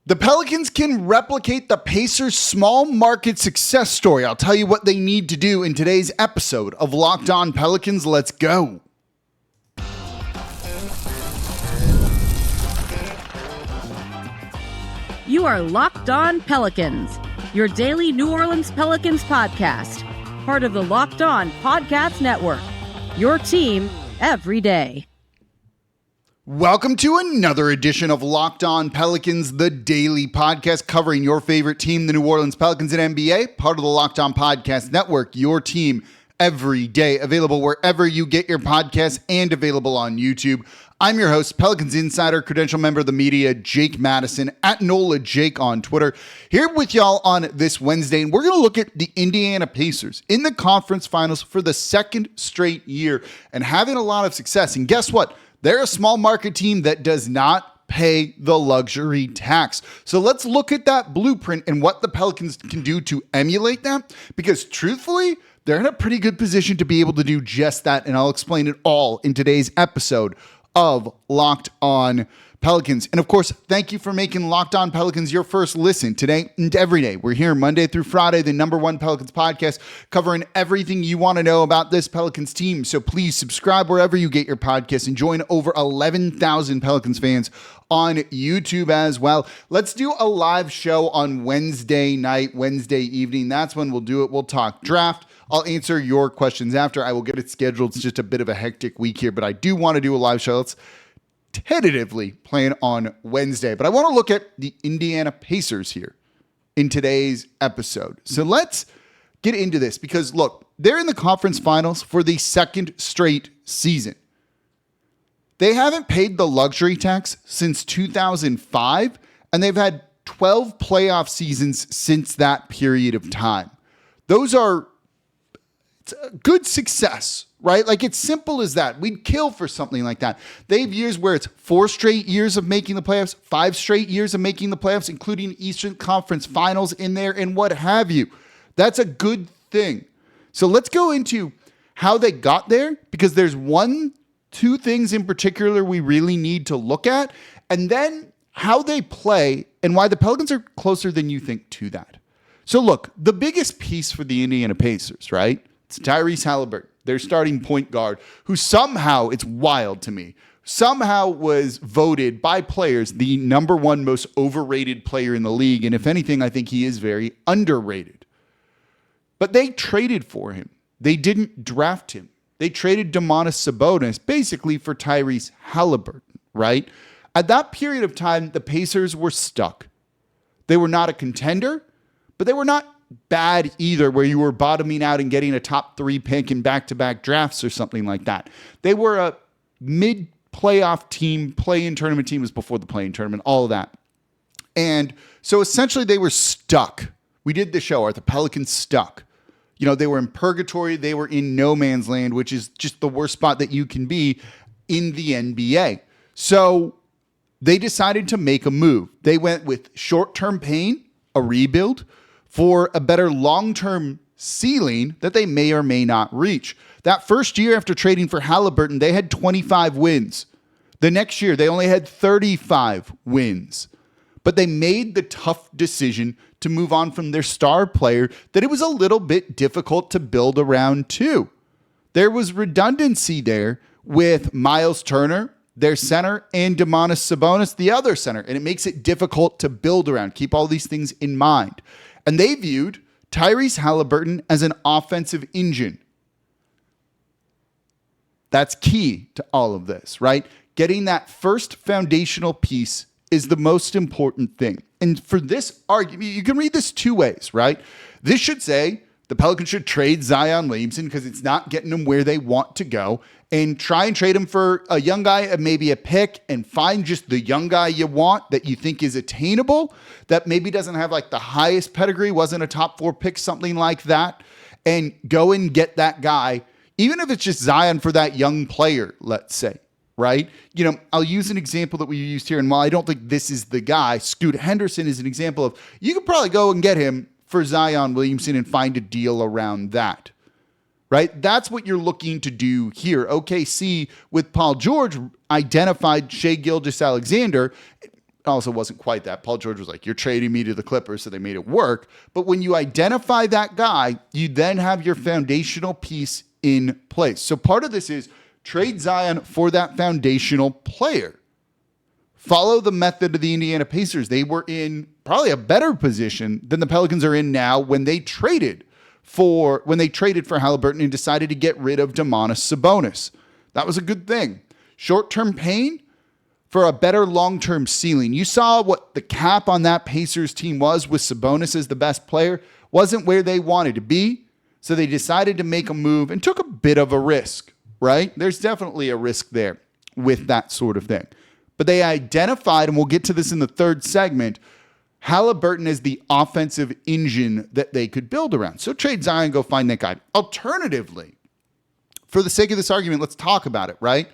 The Pelicans can replicate the Pacers' small market success story. I'll tell you what they need to do in today's episode of Locked On Pelicans. Let's go. You are Locked On Pelicans, your daily New Orleans Pelicans podcast, part of the Locked On Podcast Network, your team every day. Welcome to another edition of Locked On Pelicans, the daily podcast covering your favorite team, the New Orleans Pelicans and NBA, part of the Locked On Podcast Network, your team every day, available wherever you get your podcasts and available on YouTube. I'm your host, Pelicans Insider, credential member of the media, Jake Madison, at NOLA Jake on Twitter, here with y'all on this Wednesday. And we're going to look at the Indiana Pacers in the conference finals for the second straight year and having a lot of success. And guess what? They're a small market team that does not pay the luxury tax. So let's look at that blueprint and what the Pelicans can do to emulate that, because truthfully, they're in a pretty good position to be able to do just that. And I'll explain it all in today's episode of Locked On Pelicans. And of course, thank you for making Locked On Pelicans your first listen today and every day. We're here Monday through Friday, the #1 Pelicans podcast, covering everything you want to know about this Pelicans team. So please subscribe wherever you get your podcasts and join over 11,000 Pelicans fans on YouTube as well. Let's do a live show on Wednesday night, Wednesday evening. That's when we'll do it. We'll talk draft. I'll answer your questions after. I will get it scheduled. It's just a bit of a hectic week here, but I do want to do a live show. Let's tentatively plan on Wednesday, but I want to look at the Indiana Pacers here in today's episode. So let's get into this because look, they're in the conference finals for the second straight season. They haven't paid the luxury tax since 2005, and they've had 12 playoff seasons since that period of time. Those are good success, right? Like, it's simple as that. We'd kill for something like that. They have years where it's 4 straight years of making the playoffs, 5 straight years of making the playoffs, including Eastern Conference Finals in there and what have you. That's a good thing. So let's go into how they got there, because there's two things in particular we really need to look at, and then how they play and why the Pelicans are closer than you think to that. So look, the biggest piece for the Indiana Pacers, right? It's Tyrese Haliburton, their starting point guard, who somehow, it's wild to me, somehow was voted by players the #1 most overrated player in the league. And if anything, I think he is very underrated. But they traded for him. They didn't draft him. They traded Domantas Sabonis basically for Tyrese Haliburton, right? At that period of time, the Pacers were stuck. They were not a contender, but they were not bad either, where you were bottoming out and getting a top 3 pick in back-to-back drafts or something like that. They were a mid-playoff team. Play-in tournament team was before the play-in tournament, all of that. And so essentially they were stuck. We did the show, are the Pelicans stuck? You know, they were in purgatory. They were in no man's land, which is just the worst spot that you can be in the NBA. So they decided to make a move. They went with short-term pain, a rebuild, for a better long-term ceiling that they may or may not reach. That first year after trading for Haliburton, they had 25 wins. The next year, they only had 35 wins. But they made the tough decision to move on from their star player that it was a little bit difficult to build around too. There was redundancy there with Miles Turner, their center, and Domantas Sabonis, the other center, and it makes it difficult to build around. Keep all these things in mind. And they viewed Tyrese Haliburton as an offensive engine. That's key to all of this, right? Getting that first foundational piece is the most important thing. And for this argument, you can read this 2 ways, right? This should say the Pelicans should trade Zion Williamson because it's not getting them where they want to go, and try and trade him for a young guy and maybe a pick, and find just the young guy you want that you think is attainable, that maybe doesn't have like the highest pedigree, wasn't a top 4 pick, something like that, and go and get that guy, even if it's just Zion for that young player, let's say, right? You know, I'll use an example that we used here, and while I don't think this is the guy, Scoot Henderson is an example of, you could probably go and get him for Zion Williamson and find a deal around that. Right? That's what you're looking to do here. OKC with Paul George identified Shai Gilgeous-Alexander, also wasn't quite that. Paul George was like, you're trading me to the Clippers, so they made it work. But when you identify that guy, you then have your foundational piece in place. So part of this is trade Zion for that foundational player. Follow the method of the Indiana Pacers. They were in probably a better position than the Pelicans are in now when they traded for Haliburton and decided to get rid of Domantas Sabonis. That was a good thing. Short-term pain for a better long-term ceiling. You saw what the cap on that Pacers team was with Sabonis as the best player. Wasn't where they wanted to be. So they decided to make a move and took a bit of a risk, right? There's definitely a risk there with that sort of thing. But they identified, and we'll get to this in the third segment, Haliburton as the offensive engine that they could build around. So trade Zion, go find that guy. Alternatively, for the sake of this argument, let's talk about it, right?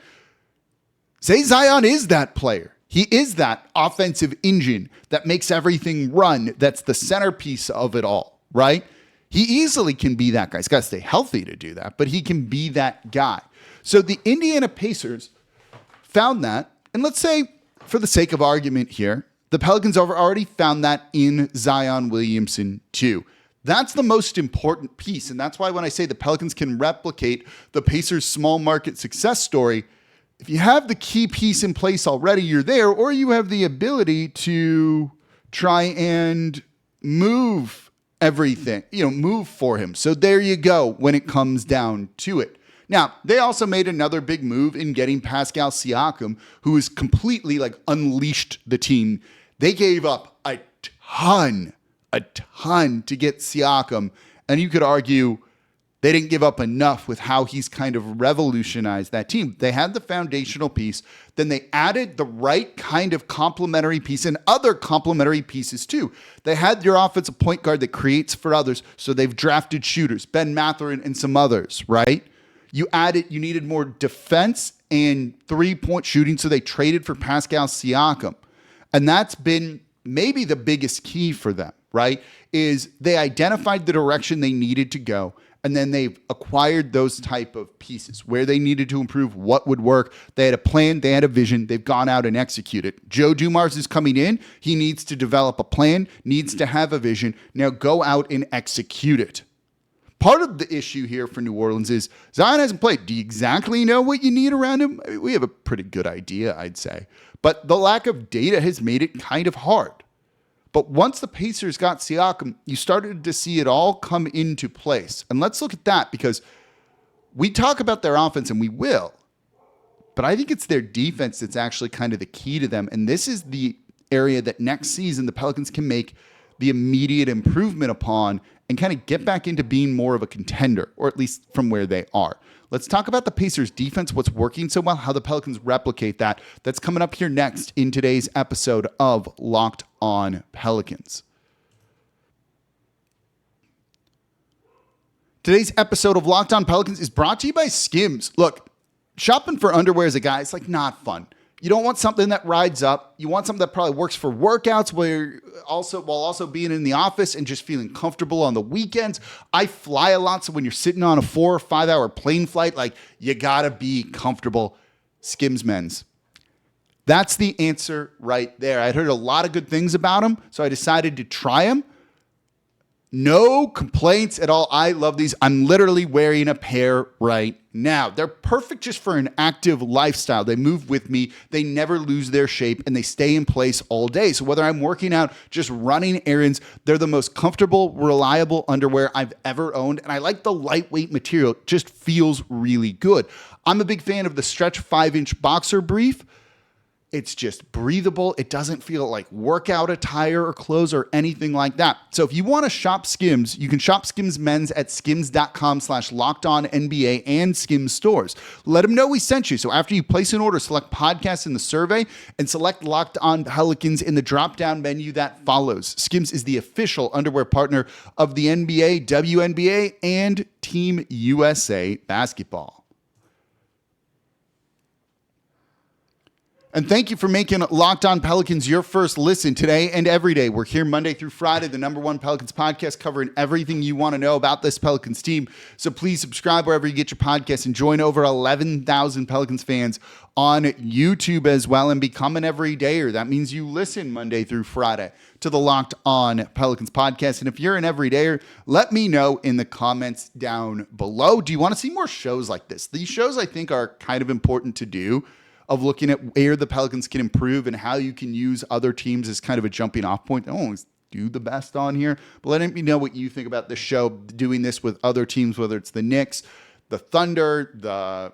Say Zion is that player. He is that offensive engine that makes everything run. That's the centerpiece of it all, right? He easily can be that guy. He's got to stay healthy to do that, but he can be that guy. So the Indiana Pacers found that, and let's say, for the sake of argument here, the Pelicans have already found that in Zion Williamson too. That's the most important piece, and that's why when I say the Pelicans can replicate the Pacers' small market success story, if you have the key piece in place already, you're there, or you have the ability to try and move everything, move for him. So there you go when it comes down to it. Now, they also made another big move in getting Pascal Siakam, who has completely unleashed the team. They gave up a ton to get Siakam. And you could argue they didn't give up enough with how he's kind of revolutionized that team. They had the foundational piece. Then they added the right kind of complementary piece and other complementary pieces too. They had your offensive point guard that creates for others. So they've drafted shooters, Ben Mathurin and some others, right? You needed more defense and three-point shooting. So they traded for Pascal Siakam. And that's been maybe the biggest key for them, right? Is they identified the direction they needed to go, and then they've acquired those type of pieces where they needed to improve, what would work. They had a plan, they had a vision, they've gone out and executed. Joe Dumars is coming in. He needs to develop a plan, needs to have a vision. Now go out and execute it. Part of the issue here for New Orleans is Zion hasn't played. Do you exactly know what you need around him? I mean, we have a pretty good idea, I'd say. But the lack of data has made it kind of hard. But once the Pacers got Siakam, you started to see it all come into place. And let's look at that, because we talk about their offense, and we will. But I think it's their defense that's actually kind of the key to them. And this is the area that next season the Pelicans can make the immediate improvement upon and kind of get back into being more of a contender, or at least from where they are. Let's talk about the Pacers defense, what's working so well, how the Pelicans replicate that. That's coming up here next in today's episode of Locked On Pelicans. Today's episode of Locked On Pelicans is brought to you by Skims. Look, shopping for underwear as a guy, it's not fun. You don't want something that rides up. You want something that probably works for workouts while also being in the office and just feeling comfortable on the weekends. I fly a lot, so when you're sitting on a 4 or 5 hour plane flight, you gotta be comfortable. Skims men's. That's the answer right there. I'd heard a lot of good things about them, so I decided to try them. No complaints at all. I love these. I'm literally wearing a pair right now. They're perfect just for an active lifestyle. They move with me. They never lose their shape, and they stay in place all day. So whether I'm working out, just running errands, they're the most comfortable, reliable underwear I've ever owned. And I like the lightweight material. It just feels really good. I'm a big fan of the Stretch 5-inch boxer brief. It's just breathable. It doesn't feel like workout attire or clothes or anything like that. So if you want to shop Skims, you can shop Skims men's at skims.com/lockedonnba and Skims stores. Let them know we sent you. So after you place an order, select podcast in the survey and select Locked On Pelicans in the drop-down menu that follows. Skims is the official underwear partner of the NBA, WNBA, and Team USA basketball. And thank you for making Locked On Pelicans your first listen today and every day. We're here Monday through Friday, the #1 Pelicans podcast, covering everything you want to know about this Pelicans team. So please subscribe wherever you get your podcasts and join over 11,000 Pelicans fans on YouTube as well and become an everydayer. That means you listen Monday through Friday to the Locked On Pelicans podcast. And if you're an everydayer, let me know in the comments down below. Do you want to see more shows like this? These shows, I think, are kind of important to do, of looking at where the Pelicans can improve and how you can use other teams as kind of a jumping off point. They don't always do the best on here, but let me know what you think about this show, doing this with other teams, whether it's the Knicks, the Thunder, the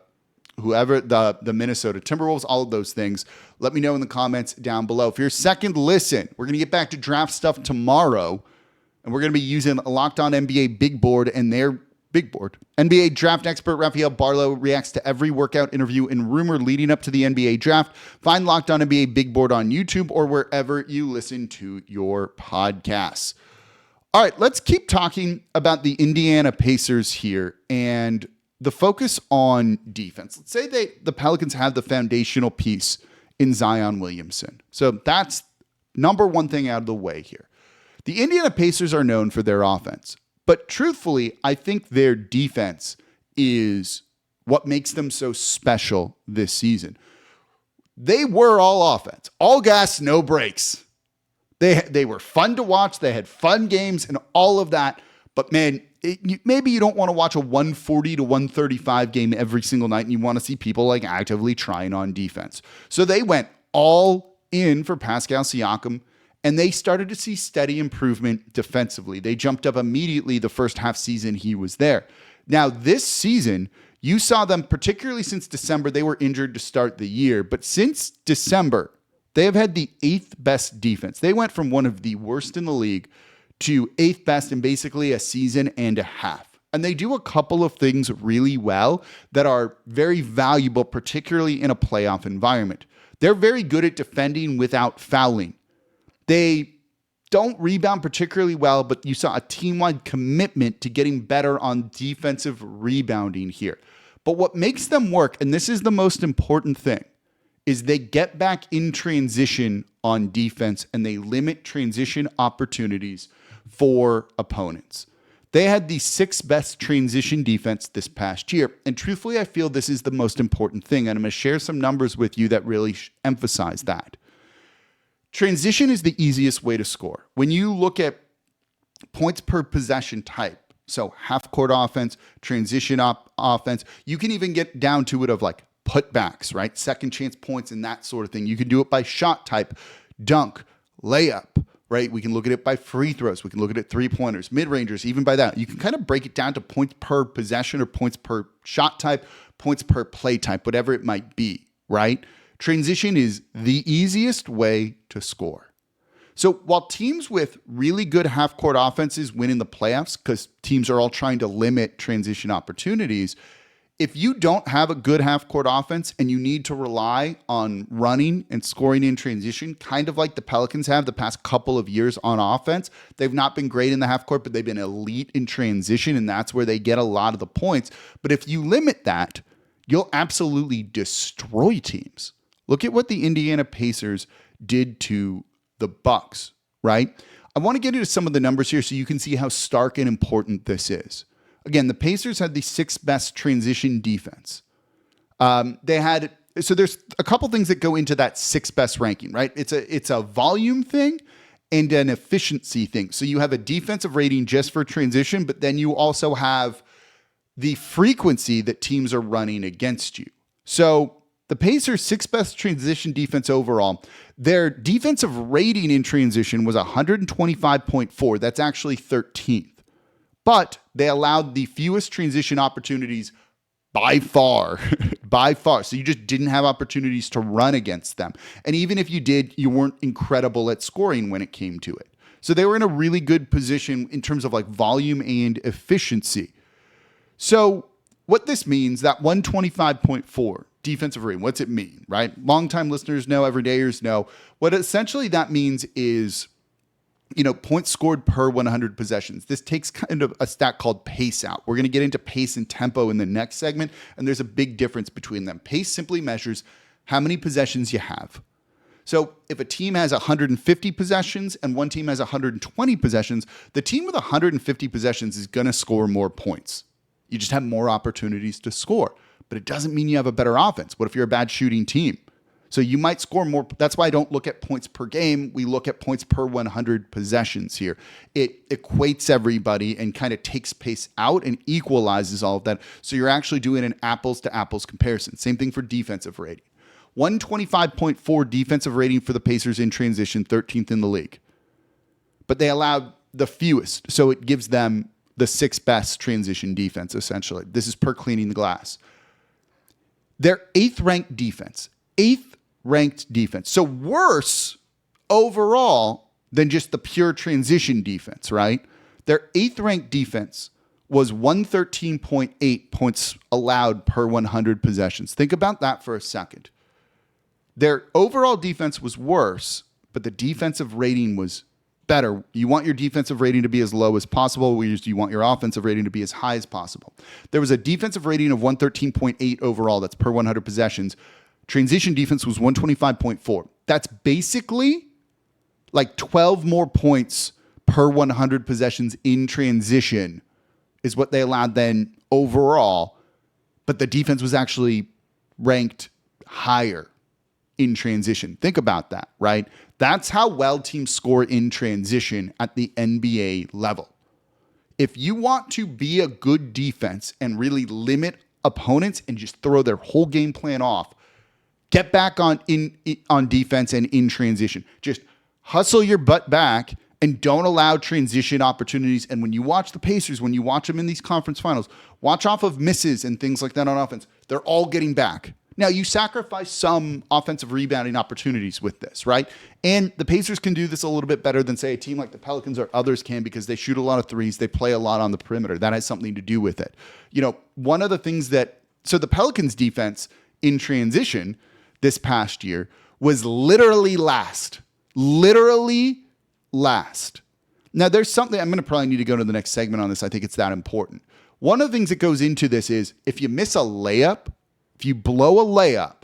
Minnesota Timberwolves, all of those things. Let me know in the comments down below. For your second listen, we're going to get back to draft stuff tomorrow, and we're going to be using a Locked On NBA Big Board and their Big Board. NBA draft expert Rafael Barlow reacts to every workout, interview, and rumor leading up to the NBA draft. Find Locked On NBA Big Board on YouTube or wherever you listen to your podcasts. All right, let's keep talking about the Indiana Pacers here and the focus on defense. Let's say the Pelicans have the foundational piece in Zion Williamson. So that's number one thing out of the way here. The Indiana Pacers are known for their offense. But truthfully, I think their defense is what makes them so special this season. They were all offense, all gas, no brakes. They were fun to watch. They had fun games and all of that. But man, maybe you don't want to watch a 140 to 135 game every single night and you want to see people like actively trying on defense. So they went all in for Pascal Siakam, and they started to see steady improvement defensively. They jumped up immediately the first half season he was there. Now, this season, you saw them, particularly since December, they were injured to start the year. But since December, they have had the 8th best defense. They went from one of the worst in the league to 8th best in basically a season and a half. And they do a couple of things really well that are very valuable, particularly in a playoff environment. They're very good at defending without fouling. They don't rebound particularly well, but you saw a team-wide commitment to getting better on defensive rebounding here. But what makes them work, and this is the most important thing, is they get back in transition on defense and they limit transition opportunities for opponents. They had the 6th best transition defense this past year. And truthfully, I feel this is the most important thing. And I'm going to share some numbers with you that really emphasize that. Transition is the easiest way to score. When you look at points per possession type, so half-court offense, transition offense, you can even get down to it of like putbacks, right? Second chance points and that sort of thing. You can do it by shot type, dunk, layup, right? We can look at it by free throws. We can look at it three-pointers, mid-rangers, even by that. You can kind of break it down to points per possession or points per shot type, points per play type, whatever it might be, right? Transition is the easiest way to score. So while teams with really good half-court offenses win in the playoffs because teams are all trying to limit transition opportunities, if you don't have a good half-court offense and you need to rely on running and scoring in transition, kind of like the Pelicans have the past couple of years on offense, they've not been great in the half-court, but they've been elite in transition, and that's where they get a lot of the points. But if you limit that, you'll absolutely destroy teams. Look at what the Indiana Pacers did to the Bucks, right? I want to get into some of the numbers here so you can see how stark and important this is. Again, the Pacers had the 6th best transition defense. So there's a couple things that go into that 6th best ranking, right? It's a volume thing and an efficiency thing. So you have a defensive rating just for transition, but then you also have the frequency that teams are running against you. So the Pacers' 6th best transition defense overall, their defensive rating in transition was 125.4. That's actually 13th. But they allowed the fewest transition opportunities by far. So you just didn't have opportunities to run against them. And even if you did, you weren't incredible at scoring when it came to it. So they were in a really good position in terms of like volume and efficiency. So what this means, that 125.4 defensive rating, what's it mean, right? Longtime listeners know, everydayers know. What essentially that means is, points scored per 100 possessions. This takes kind of a stat called pace out. We're going to get into pace and tempo in the next segment, and there's a big difference between them. Pace simply measures how many possessions you have. So if a team has 150 possessions and one team has 120 possessions, the team with 150 possessions is going to score more points. You just have more opportunities to score, but it doesn't mean you have a better offense. What if you're a bad shooting team? So you might score more. That's why I don't look at points per game. We look at points per 100 possessions here. It equates everybody and kind of takes pace out and equalizes all of that. So you're actually doing an apples to apples comparison. Same thing for defensive rating. 125.4 defensive rating for the Pacers in transition, 13th in the league. But they allowed the fewest. So it gives them the 6th best transition defense, essentially. This is per cleaning the glass. Their 8th ranked defense. 8th ranked defense. So worse overall than just the pure transition defense, right? Their 8th ranked defense was 113.8 points allowed per 100 possessions. Think about that for a second. Their overall defense was worse, but the defensive rating was better. You want your defensive rating to be as low as possible, whereas you want your offensive rating to be as high as possible. There was a defensive rating of 113.8 overall. That's per 100 possessions. Transition defense was 125.4. That's basically like 12 more points per 100 possessions in transition is what they allowed then overall. But the defense was actually ranked higher in transition. Think about that, right? That's how well teams score in transition at the NBA level. If you want to be a good defense and really limit opponents and just throw their whole game plan off, get back on defense and in transition. Just hustle your butt back and don't allow transition opportunities. And when you watch the Pacers, when you watch them in these conference finals, watch off of misses and things like that on offense. They're all getting back. Now, you sacrifice some offensive rebounding opportunities with this, right? And the Pacers can do this a little bit better than, say, a team like the Pelicans or others can because they shoot a lot of threes. They play a lot on the perimeter. That has something to do with it. You know, one of the things so the Pelicans defense in transition this past year was literally last. Literally last. Now, there's something, I'm going to probably need to go to the next segment on this. I think it's that important. One of the things that goes into this is if you miss a layup, if you blow a layup,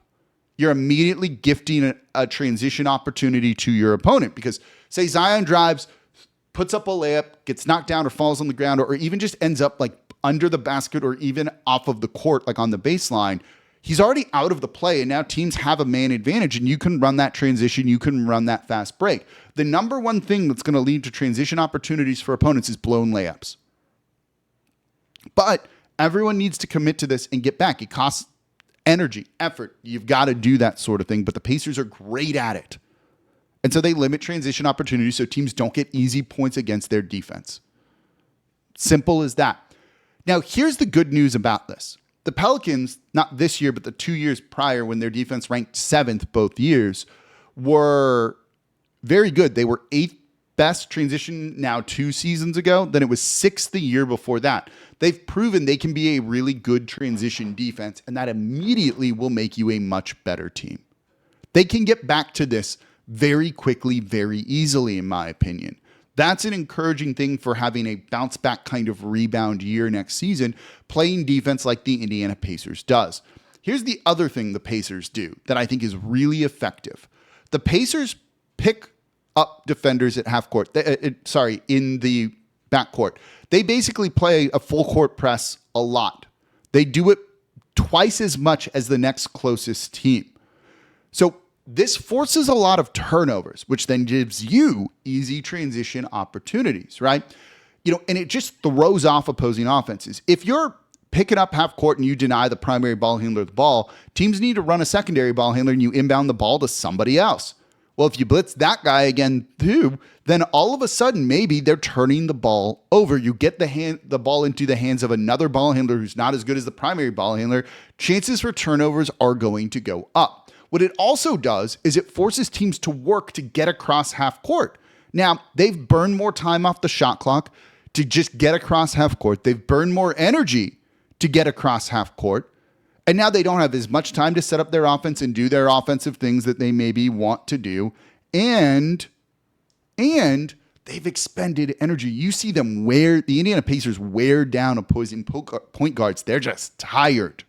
you're immediately gifting a transition opportunity to your opponent because, say, Zion drives, puts up a layup, gets knocked down or falls on the ground, or even just ends up like under the basket or even off of the court, like on the baseline. He's already out of the play, and now teams have a man advantage, and you can run that transition. You can run that fast break. The number one thing that's going to lead to transition opportunities for opponents is blown layups. But everyone needs to commit to this and get back. It costs energy, effort. You've got to do that sort of thing, but the Pacers are great at it. And so they limit transition opportunities so teams don't get easy points against their defense. Simple as that. Now, here's the good news about this. The Pelicans, not this year, but the 2 years prior when their defense ranked 7th both years, were very good. They were 8th best transition now 2 seasons ago. Then it was 6th the year before that. They've proven they can be a really good transition defense, and that immediately will make you a much better team. They can get back to this very quickly, very easily, in my opinion. That's an encouraging thing for having a bounce back kind of rebound year next season, playing defense like the Indiana Pacers does. Here's the other thing the Pacers do that I think is really effective. The Pacers pick up defenders at half court, in the backcourt. They basically play a full court press a lot. They do it twice as much as the next closest team. So this forces a lot of turnovers, which then gives you easy transition opportunities, right? And it just throws off opposing offenses. If you're picking up half court and you deny the primary ball handler the ball, teams need to run a secondary ball handler and you inbound the ball to somebody else. Well, if you blitz that guy again too, then all of a sudden maybe they're turning the ball over. You get the ball into the hands of another ball handler who's not as good as the primary ball handler. Chances for turnovers are going to go up. What it also does is it forces teams to work to get across half court. Now, they've burned more time off the shot clock to just get across half court. They've burned more energy to get across half court. And now they don't have as much time to set up their offense and do their offensive things that they maybe want to do. And they've expended energy. You see them the Indiana Pacers wear down opposing point guards. They're just tired.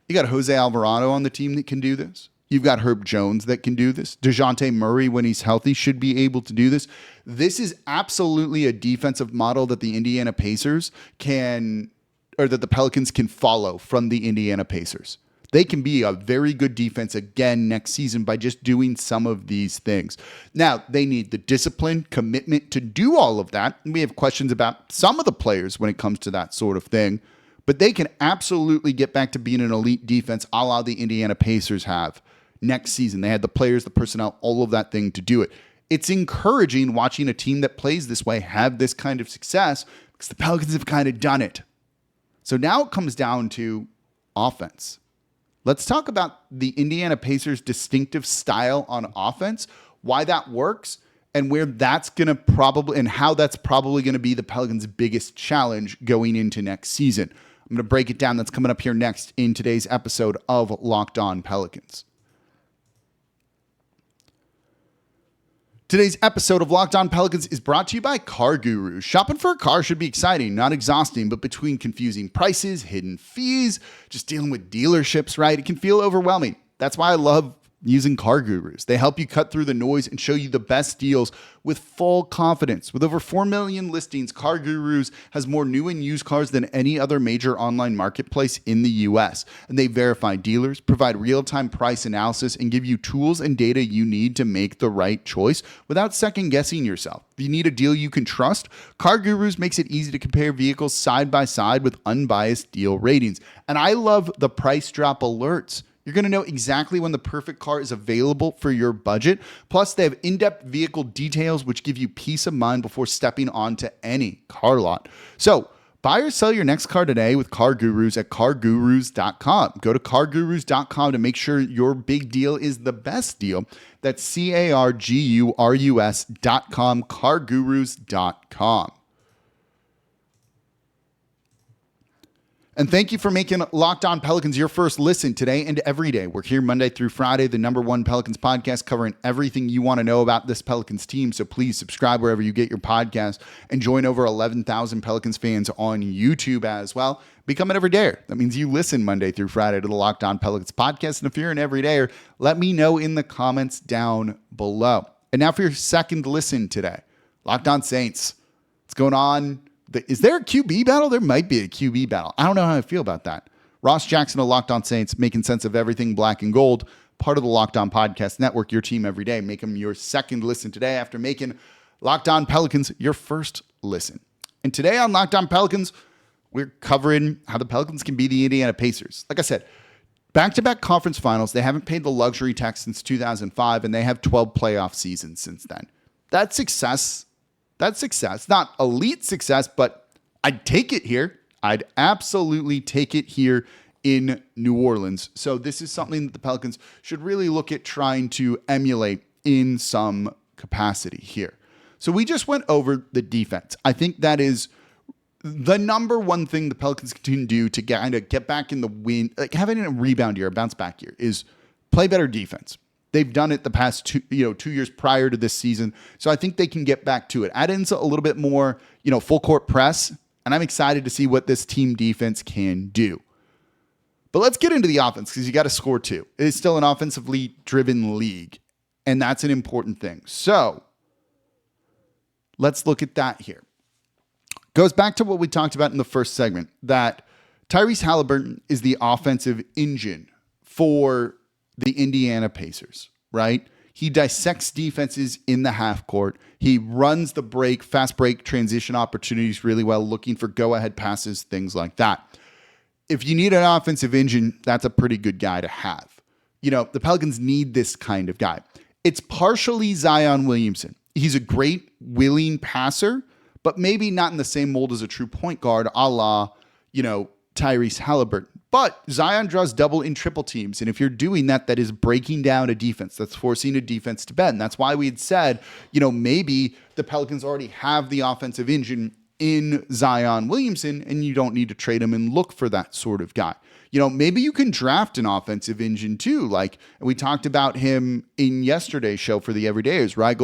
You got Jose Alvarado on the team that can do this. You've got Herb Jones that can do this. DeJounte Murray, when he's healthy, should be able to do this. This is absolutely a defensive model that the Indiana Pacers can, or that the Pelicans can follow from the Indiana Pacers. They can be a very good defense again next season by just doing some of these things. Now, they need the discipline, commitment to do all of that. And we have questions about some of the players when it comes to that sort of thing. But they can absolutely get back to being an elite defense a la the Indiana Pacers have next season. They had the players, the personnel, all of that thing to do it. It's encouraging watching a team that plays this way have this kind of success because the Pelicans have kind of done it. So now it comes down to offense. Let's talk about the Indiana Pacers' distinctive style on offense, why that works, and where that's going to probably, and how that's probably going to be the Pelicans' biggest challenge going into next season. I'm going to break it down. That's coming up here next in today's episode of Locked On Pelicans. Today's episode of Locked On Pelicans is brought to you by Car Gurus. Shopping for a car should be exciting, not exhausting, but between confusing prices, hidden fees, just dealing with dealerships, right? It can feel overwhelming. That's why I love using Car Gurus. They help you cut through the noise and show you the best deals with full confidence. With over 4 million listings, Car Gurus has more new and used cars than any other major online marketplace in the US. And they verify dealers, provide real-time price analysis, and give you tools and data you need to make the right choice without second-guessing yourself. If you need a deal you can trust, Car Gurus makes it easy to compare vehicles side by side with unbiased deal ratings. And I love the price drop alerts. You're going to know exactly when the perfect car is available for your budget. Plus, they have in-depth vehicle details, which give you peace of mind before stepping onto any car lot. So, buy or sell your next car today with Car Gurus at cargurus.com. Go to cargurus.com to make sure your big deal is the best deal. That's cargurus.com, cargurus.com. And thank you for making Locked On Pelicans your first listen today and every day. We're here Monday through Friday, the #1 Pelicans podcast, covering everything you want to know about this Pelicans team. So please subscribe wherever you get your podcast and join over 11,000 Pelicans fans on YouTube as well. Become an everydayer. That means you listen Monday through Friday to the Locked On Pelicans podcast. And if you're an everydayer, let me know in the comments down below. And now for your second listen today, Locked On Saints. What's going on? Is there a QB battle? There might be a QB battle. I don't know how I feel about that. Ross Jackson of Locked On Saints, making sense of everything black and gold, part of the Locked On Podcast Network, your team every day. Make them your second listen today after making Locked On Pelicans your first listen. And today on Locked On Pelicans, we're covering how the Pelicans can be the Indiana Pacers. Like I said, back-to-back conference finals. They haven't paid the luxury tax since 2005, and they have 12 playoff seasons since then. That's success. That's success. Not elite success, but I'd take it here. I'd absolutely take it here in New Orleans. So this is something that the Pelicans should really look at trying to emulate in some capacity here. So we just went over the defense. I think that is the number one thing the Pelicans can do to get back in the win, like having a rebound year, a bounce back year, is play better defense. They've done it the past 2 years prior to this season. So I think they can get back to it. Add in a little bit more, full court press. And I'm excited to see what this team defense can do. But let's get into the offense because you got to score too. It is still an offensively driven league. And that's an important thing. So let's look at that here. Goes back to what we talked about in the first segment, that Tyrese Haliburton is the offensive engine for the Indiana Pacers, right? He dissects defenses in the half court. He runs the fast break transition opportunities really well, looking for go-ahead passes, things like that. If you need an offensive engine, that's a pretty good guy to have. The Pelicans need this kind of guy. It's partially Zion Williamson. He's a great, willing passer, but maybe not in the same mold as a true point guard, a la, Tyrese Haliburton. But Zion draws double and triple teams. And if you're doing that, that is breaking down a defense. That's forcing a defense to bend. That's why we had said, maybe the Pelicans already have the offensive engine in Zion Williamson and you don't need to trade him and look for that sort of guy. Maybe you can draft an offensive engine too. Like we talked about him in yesterday's show for the Everydayers, right?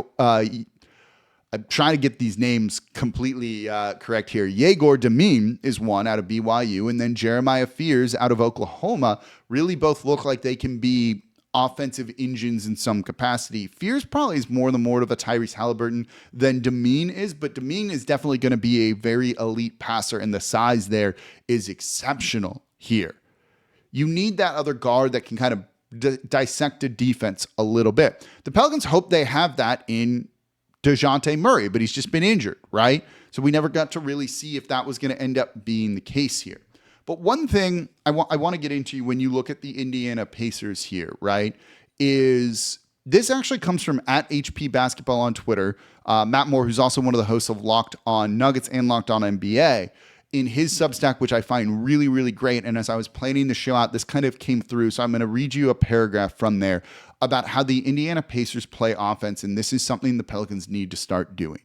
I'm trying to get these names completely correct here. Yegor Demim is one out of BYU, and then Jeremiah Fears out of Oklahoma. Really both look like they can be offensive engines in some capacity. Fears probably is more of a Tyrese Haliburton than Demeen is, but Demeen is definitely going to be a very elite passer, and the size there is exceptional here. You need that other guard that can kind of dissect a defense a little bit. The Pelicans hope they have that in DeJounte Murray, but he's just been injured, right? So we never got to really see if that was going to end up being the case here. But one thing I want to get into when you look at the Indiana Pacers here, right, is this actually comes from @HP Basketball on Twitter. Matt Moore, who's also one of the hosts of Locked On Nuggets and Locked On NBA, in his Substack, which I find really, really great. And as I was planning the show out, this kind of came through. So I'm going to read you a paragraph from there about how the Indiana Pacers play offense. And this is something the Pelicans need to start doing.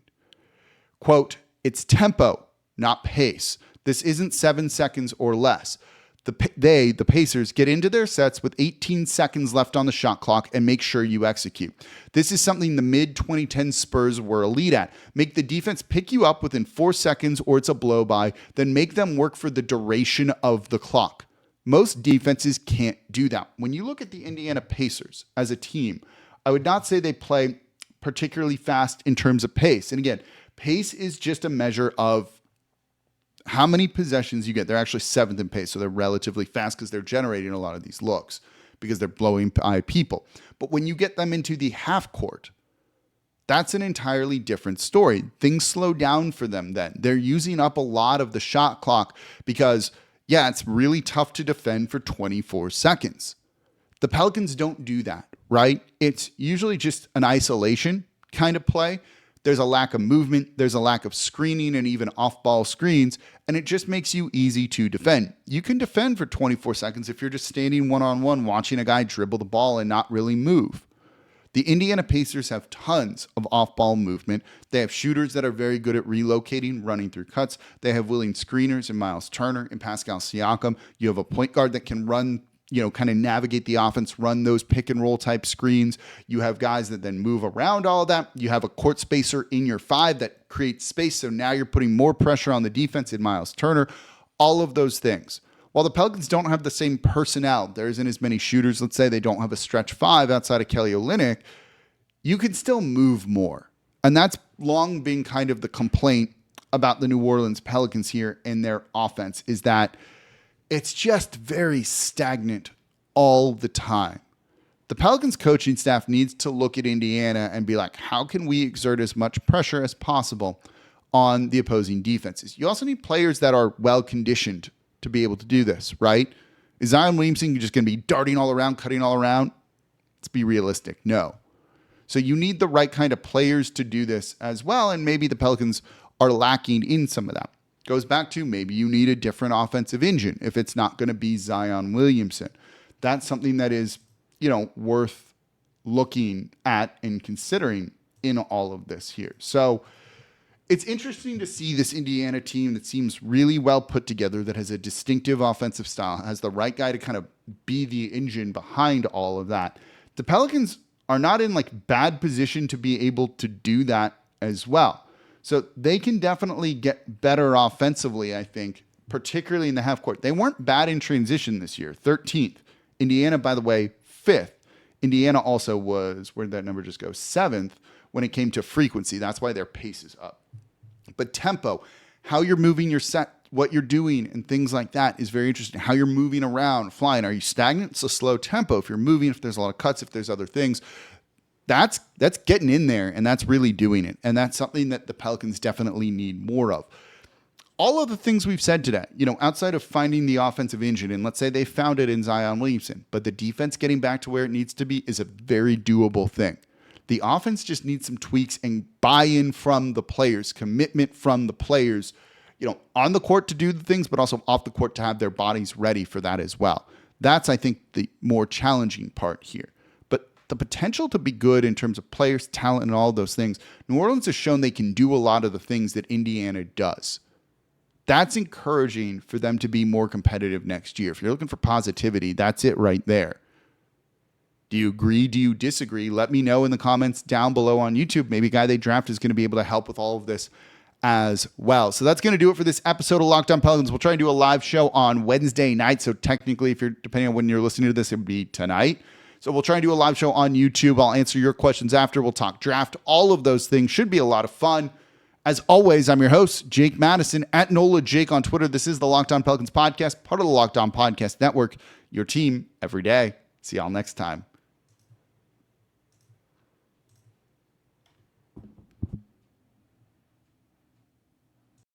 Quote, "It's tempo, not pace. This isn't 7 seconds or less. The Pacers, get into their sets with 18 seconds left on the shot clock and make sure you execute. This is something the mid-2010 Spurs were elite at. Make the defense pick you up within 4 seconds or it's a blow-by, then make them work for the duration of the clock. Most defenses can't do that." When you look at the Indiana Pacers as a team, I would not say they play particularly fast in terms of pace. And again, pace is just a measure of how many possessions you get. They're actually 7th in pace, so they're relatively fast because they're generating a lot of these looks because they're blowing by people. But when you get them into the half court, that's an entirely different story. Things slow down for them then. They're using up a lot of the shot clock because, yeah, it's really tough to defend for 24 seconds. The Pelicans don't do that, right? It's usually just an isolation kind of play. There's a lack of movement, there's a lack of screening and even off-ball screens, and it just makes you easy to defend. You can defend for 24 seconds if you're just standing one-on-one watching a guy dribble the ball and not really move. The Indiana Pacers have tons of off-ball movement. They have shooters that are very good at relocating, running through cuts. They have willing screeners in Miles Turner and Pascal Siakam. You have a point guard that can run, kind of navigate the offense, run those pick and roll type screens. You have guys that then move around all of that. You have a court spacer in your 5 that creates space. So now you're putting more pressure on the defense in Miles Turner, all of those things. While the Pelicans don't have the same personnel, there isn't as many shooters. Let's say they don't have a stretch 5 outside of Kelly Olynyk. You can still move more. And that's long been kind of the complaint about the New Orleans Pelicans here in their offense, is that it's just very stagnant all the time. The Pelicans coaching staff needs to look at Indiana and be like, how can we exert as much pressure as possible on the opposing defenses? You also need players that are well-conditioned to be able to do this, right? Is Zion Williamson just going to be darting all around, cutting all around? Let's be realistic. No. So you need the right kind of players to do this as well, and maybe the Pelicans are lacking in some of that. Goes back to maybe you need a different offensive engine if it's not going to be Zion Williamson. That's something that is, worth looking at and considering in all of this here. So it's interesting to see this Indiana team that seems really well put together, that has a distinctive offensive style, has the right guy to kind of be the engine behind all of that. The Pelicans are not in bad position to be able to do that as well. So they can definitely get better offensively, I think, particularly in the half court. They weren't bad in transition this year, 13th. Indiana, by the way, 5th. Indiana also was, where did that number just go? 7th when it came to frequency. That's why their pace is up. But tempo, how you're moving your set, what you're doing, and things like that is very interesting. How you're moving around, flying. Are you stagnant? It's a slow tempo. If you're moving, if there's a lot of cuts, if there's other things, that's getting in there, and that's really doing it. And that's something that the Pelicans definitely need more of. All of the things we've said today, outside of finding the offensive engine, and let's say they found it in Zion Williamson, but the defense getting back to where it needs to be is a very doable thing. The offense just needs some tweaks and buy-in from the players, commitment from the players, on the court to do the things, but also off the court to have their bodies ready for that as well. That's, I think, the more challenging part here. The potential to be good in terms of players, talent, and all those things, New Orleans has shown they can do a lot of the things that Indiana does. That's encouraging for them to be more competitive next year. If you're looking for positivity, that's it right there. Do you agree? Do you disagree? Let me know in the comments down below on YouTube. Maybe a guy they draft is going to be able to help with all of this as well. So that's going to do it for this episode of Locked On Pelicans. We'll try and do a live show on Wednesday night. So technically, depending on when you're listening to this, it would be tonight. So we'll try and do a live show on YouTube. I'll answer your questions after. We'll talk draft. All of those things should be a lot of fun. As always, I'm your host, Jake Madison, at NOLA Jake on Twitter. This is the Locked On Pelicans podcast, part of the Locked On Podcast Network, your team every day. See y'all next time.